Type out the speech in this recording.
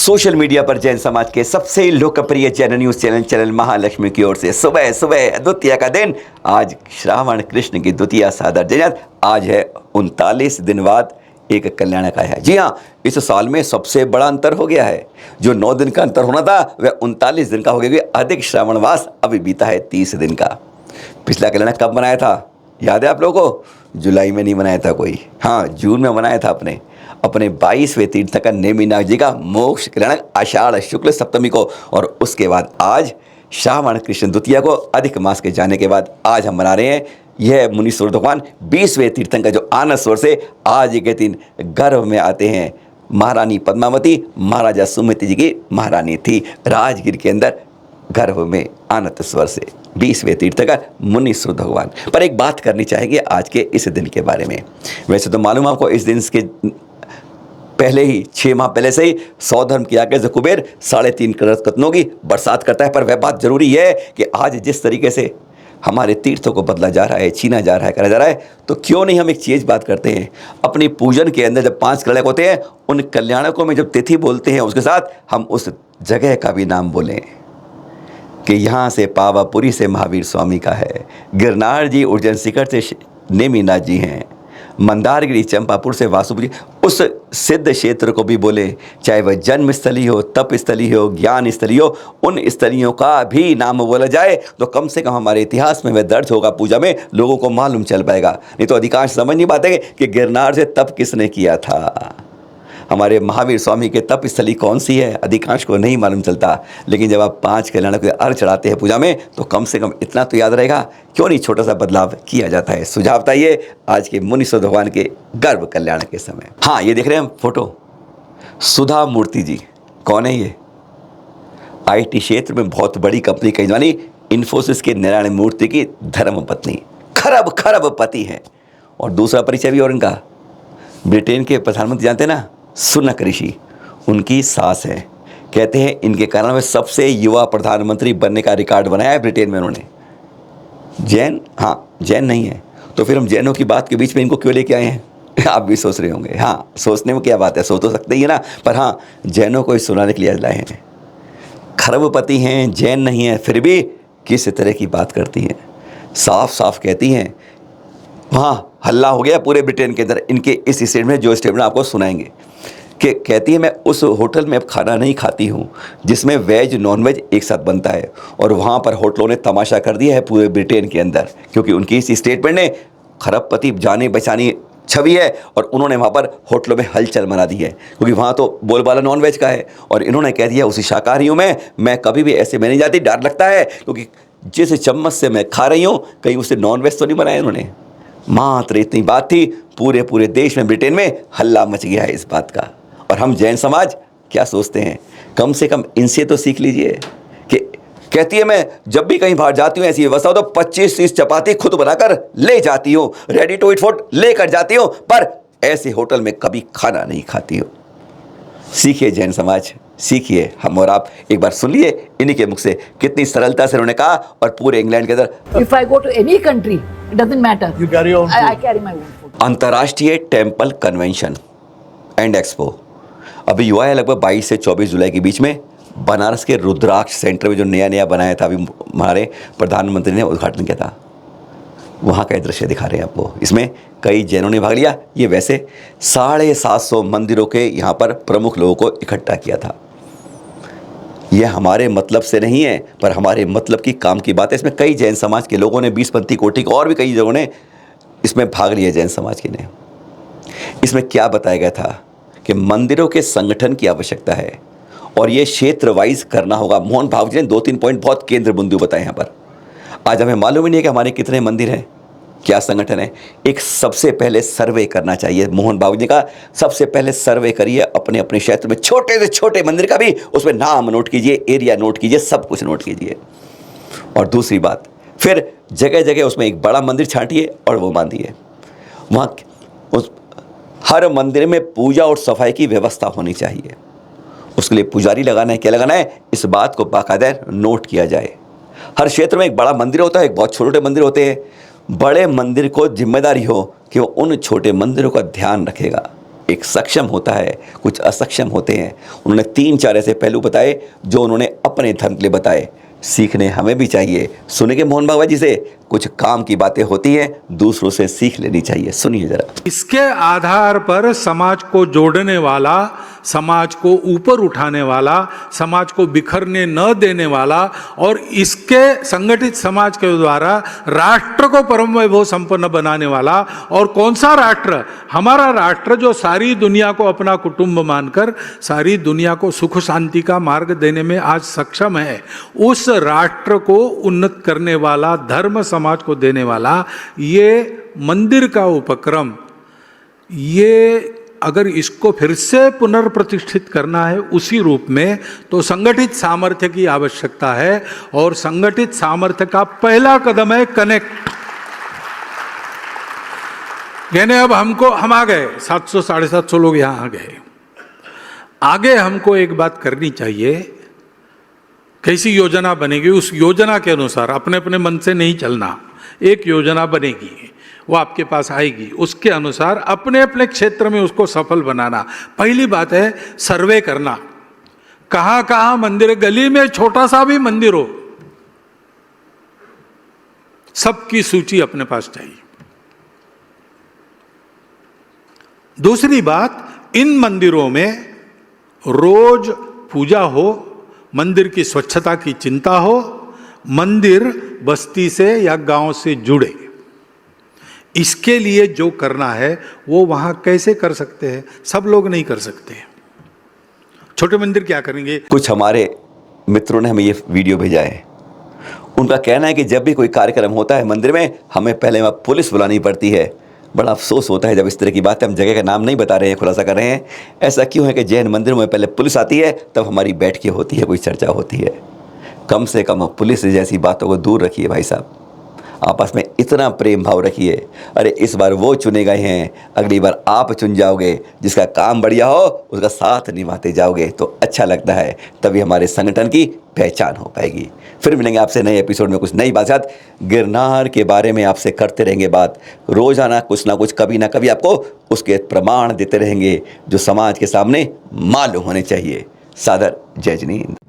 Social media पर जैन समाज के सबसे लोकप्रिय जैन न्यूज चैनल महालक्ष्मी की ओर से सुबह सुबह द्वितीया का दिन। आज श्रावण कृष्ण की द्वितीया सादर जयंत। आज है 39 दिन बाद एक कल्याण का है। जी हाँ, इस साल में सबसे बड़ा अंतर हो गया है। जो 9 दिन का अंतर होना था वह 39 दिन का हो गया। अधिक श्रावण मास अभी बीता है 30 दिन का। पिछला कल्याण कब मनाया था याद है आप लोगों को? जुलाई में नहीं मनाया था कोई, हाँ जून में मनाया था अपने 22वें तीर्थंकर नेमिनाथ जी का मोक्ष कल्याण आषाढ़ शुक्ल सप्तमी को। और उसके बाद आज श्रावण कृष्ण द्वितीया को अधिक मास के जाने के बाद आज हम मना रहे हैं। यह मुनीश्वर भगवान 20वें तीर्थंकर जो आनंद स्वर से आज के दिन गर्भ में आते हैं। महारानी पद्मावती महाराजा सुमिति जी की महारानी थी। राजगीर के अंदर गर्भ में आनंद स्वर से 20वें तीर्थंकर मुनीश्वर भगवान। पर एक बात करनी चाहेंगे आज के इस दिन के बारे में। वैसे तो मालूम आपको इस दिन के पहले ही 6 माह पहले से ही सौधर्म किया गया कुबेर 3.5 करोड़ कतनों की बरसात करता है। पर वह बात जरूरी है कि आज जिस तरीके से हमारे तीर्थों को बदला जा रहा है, छीना जा रहा है, करा जा रहा है, तो क्यों नहीं हम एक चीज़ बात करते हैं। अपनी पूजन के अंदर जब 5 कल्याणक होते हैं, उन कल्याणकों में जब तिथि बोलते हैं उसके साथ हम उस जगह का भी नाम बोलें कि यहाँ से पावापुरी से महावीर स्वामी का है, गिरनार जी उज्जैन शिखर से नेमिनाथ जी हैं, मंदारगिरी चंपापुर से वासुदेव जी। उस सिद्ध क्षेत्र को भी बोले, चाहे वह जन्म स्थली हो, तप स्थली हो, ज्ञान स्थली हो, उन स्थलियों का भी नाम बोला जाए तो कम से कम हमारे इतिहास में वह दर्ज होगा, पूजा में लोगों को मालूम चल पाएगा। नहीं तो अधिकांश समझ नहीं पाते कि गिरनार से तप किसने किया था, हमारे महावीर स्वामी के तप स्थली कौन सी है, अधिकांश को नहीं मालूम चलता। लेकिन जब आप 5 कल्याण के अर्घ चढ़ाते हैं पूजा में तो कम से कम इतना तो याद रहेगा। क्यों नहीं छोटा सा बदलाव किया जाता है। सुझाव बताइए आज के मुनीश्वर भगवान के गर्भ कल्याण के समय। हाँ, ये देख रहे हैं हम फोटो, सुधा मूर्ति जी। कौन है ये? IT क्षेत्र में बहुत बड़ी कंपनी कही जानी इन्फोसिस के नारायण मूर्ति की धर्म पत्नी, खरब पति है। और दूसरा परिचय भी और इनका, ब्रिटेन के प्रधानमंत्री जानते हैं ना, सुनक ऋषि, उनकी सास है। कहते हैं इनके कारण में सबसे युवा प्रधानमंत्री बनने का रिकॉर्ड बनाया है ब्रिटेन में उन्होंने। जैन? हाँ, जैन नहीं है तो फिर हम जैनों की बात के बीच में इनको क्यों लेके आए हैं? आप भी सोच रहे होंगे। हाँ, सोचने में क्या बात है, सोच तो सकते ही है ना। पर हाँ, जैनों को इस सुनाने के लिए लाए हैं। खरबपति हैं, जैन नहीं है, फिर भी किस तरह की बात करती हैं। साफ साफ कहती हैं, वहाँ हल्ला हो गया पूरे ब्रिटेन के अंदर इनके इस स्टेटमेंट, जो स्टेटमेंट आपको सुनाएंगे, कि कहती है मैं उस होटल में अब खाना नहीं खाती हूँ जिसमें वेज नॉन वेज एक साथ बनता है। और वहाँ पर होटलों ने तमाशा कर दिया है पूरे ब्रिटेन के अंदर, क्योंकि उनकी इस स्टेटमेंट ने खरबपति जाने बचानी छवि है और उन्होंने वहाँ पर होटलों में हलचल मना दी है, क्योंकि वहाँ तो बोलबाला नॉन वेज का है। और इन्होंने कह दिया उसी शाकाहारी हूँ मैं कभी भी ऐसे में नहीं जाती, डर लगता है, क्योंकि जिस चम्मच से मैं खा रही हूँ कहीं उसे नॉन वेज तो नहीं बनाया इन्होंने। मात्र इतनी बात थी, पूरे देश में ब्रिटेन में हल्ला मच गया है इस बात का। और हम जैन समाज क्या सोचते हैं, कम से कम इनसे तो सीख लीजिए कि कहती है मैं जब भी कहीं बाहर जाती हूँ ऐसी व्यवस्था हो तो 25-30 चपाती खुद बनाकर ले जाती हूँ, रेडी टू ईट फूड लेकर जाती हूँ, पर ऐसे होटल में कभी खाना नहीं खाती हूँ। सीखिए जैन समाज, सीखिए। हम और आप एक बार सुन लिए इन्हीं के मुख से, कितनी सरलता से उन्होंने कहा। और पूरे इंग्लैंड के अंदर If I go to any country, it doesn't matter. You carry your own food. I carry my own food. अंतर्राष्ट्रीय टेम्पल कन्वेंशन एंड एक्सपो अभी हुआ है लगभग 22 से 24 जुलाई के बीच में बनारस के रुद्राक्ष सेंटर में, जो नया बनाया था, अभी हमारे प्रधानमंत्री ने उद्घाटन किया था। वहाँ का दृश्य दिखा रहे हैं आपको। इसमें कई जैनों ने भाग लिया। ये वैसे 750 मंदिरों के यहाँ पर प्रमुख लोगों को इकट्ठा किया था। यह हमारे मतलब से नहीं है, पर हमारे मतलब की काम की बात है। इसमें कई जैन समाज के लोगों ने, 20पंथी कोटि को और भी कई लोगों ने इसमें भाग लिया, जैन समाज के ने। इसमें क्या बताया गया था कि मंदिरों के संगठन की आवश्यकता है और ये क्षेत्र वाइज करना होगा। मोहन भागवत जी ने 2-3 पॉइंट बहुत केंद्र बिंदु बताए यहाँ पर। आज हमें मालूम ही नहीं है कि हमारे कितने मंदिर हैं, क्या संगठन है। एक सबसे पहले सर्वे करना चाहिए। मोहन भागवत जी का सबसे पहले सर्वे करिए अपने अपने क्षेत्र में, छोटे से छोटे मंदिर का भी उसमें नाम नोट कीजिए, एरिया नोट कीजिए, सब कुछ नोट कीजिए। और दूसरी बात, फिर जगह जगह उसमें एक बड़ा मंदिर छांटिए और वो बांधिए। वहाँ उस हर मंदिर में पूजा और सफाई की व्यवस्था होनी चाहिए। उसके लिए पुजारी लगाना है, क्या लगाना है, इस बात को बाकायदा नोट किया जाए। हर क्षेत्र में एक बड़ा मंदिर होता है, एक बहुत छोटे मंदिर होते हैं। बड़े मंदिर को जिम्मेदारी हो कि वो उन छोटे मंदिरों का ध्यान रखेगा। एक सक्षम होता है, कुछ असक्षम होते हैं। उन्होंने 3-4 ऐसे पहलू बताए जो उन्होंने अपने धर्म के लिए बताए। सीखने हमें भी चाहिए। सुनेंगे मोहन भागवत जी से, कुछ काम की बातें होती हैं, दूसरों से सीख लेनी चाहिए। सुनिए जरा। इसके आधार पर समाज को जोड़ने वाला, समाज को ऊपर उठाने वाला, समाज को बिखरने न देने वाला और इसके संगठित समाज के द्वारा राष्ट्र को परम वैभव संपन्न बनाने वाला। और कौन सा राष्ट्र? हमारा राष्ट्र जो सारी दुनिया को अपना कुटुंब मानकर सारी दुनिया को सुख शांति का मार्ग देने में आज सक्षम है, उस राष्ट्र को उन्नत करने वाला, धर्म समाज को देने वाला ये मंदिर का उपक्रम, ये अगर इसको फिर से पुनर्प्रतिष्ठित करना है उसी रूप में, तो संगठित सामर्थ्य की आवश्यकता है। और संगठित सामर्थ्य का पहला कदम है कनेक्ट। यानी अब हम आ गए, 700-750 लोग यहां आ गए। आगे हमको एक बात करनी चाहिए, कैसी योजना बनेगी, उस योजना के अनुसार अपने अपने मन से नहीं चलना। एक योजना बनेगी, वो आपके पास आएगी, उसके अनुसार अपने अपने क्षेत्र में उसको सफल बनाना। पहली बात है सर्वे करना, कहाँ कहाँ मंदिर, गली में छोटा सा भी मंदिर हो, सबकी सूची अपने पास चाहिए। दूसरी बात, इन मंदिरों में रोज पूजा हो, मंदिर की स्वच्छता की चिंता हो, मंदिर बस्ती से या गांव से जुड़े। इसके लिए जो करना है वो वहां कैसे कर सकते हैं? सब लोग नहीं कर सकते। छोटे मंदिर क्या करेंगे? कुछ हमारे मित्रों ने हमें ये वीडियो भेजा है। उनका कहना है कि जब भी कोई कार्यक्रम होता है मंदिर में, हमें पहले वहाँ पुलिस बुलानी पड़ती है। बड़ा अफसोस होता है जब इस तरह की बातें, हम जगह का नाम नहीं बता रहे हैं, खुलासा कर रहे हैं, ऐसा क्यों है कि जैन मंदिरों में पहले पुलिस आती है, तब हमारी बैठकें होती है, कोई चर्चा होती है। कम से कम पुलिस जैसी बातों को दूर रखिए भाई साहब, आपस में इतना प्रेम भाव रखिए। अरे इस बार वो चुने गए हैं, अगली बार आप चुन जाओगे, जिसका काम बढ़िया हो उसका साथ निभाते जाओगे तो अच्छा लगता है, तभी हमारे संगठन की पहचान हो पाएगी। फिर मिलेंगे आपसे नए एपिसोड में, कुछ नई बात, गिरनार के बारे में आपसे करते रहेंगे बात। रोजाना कुछ ना कुछ, कभी ना कभी आपको उसके प्रमाण देते रहेंगे जो समाज के सामने मालूम होने चाहिए। सादर जय जिनेंद्र।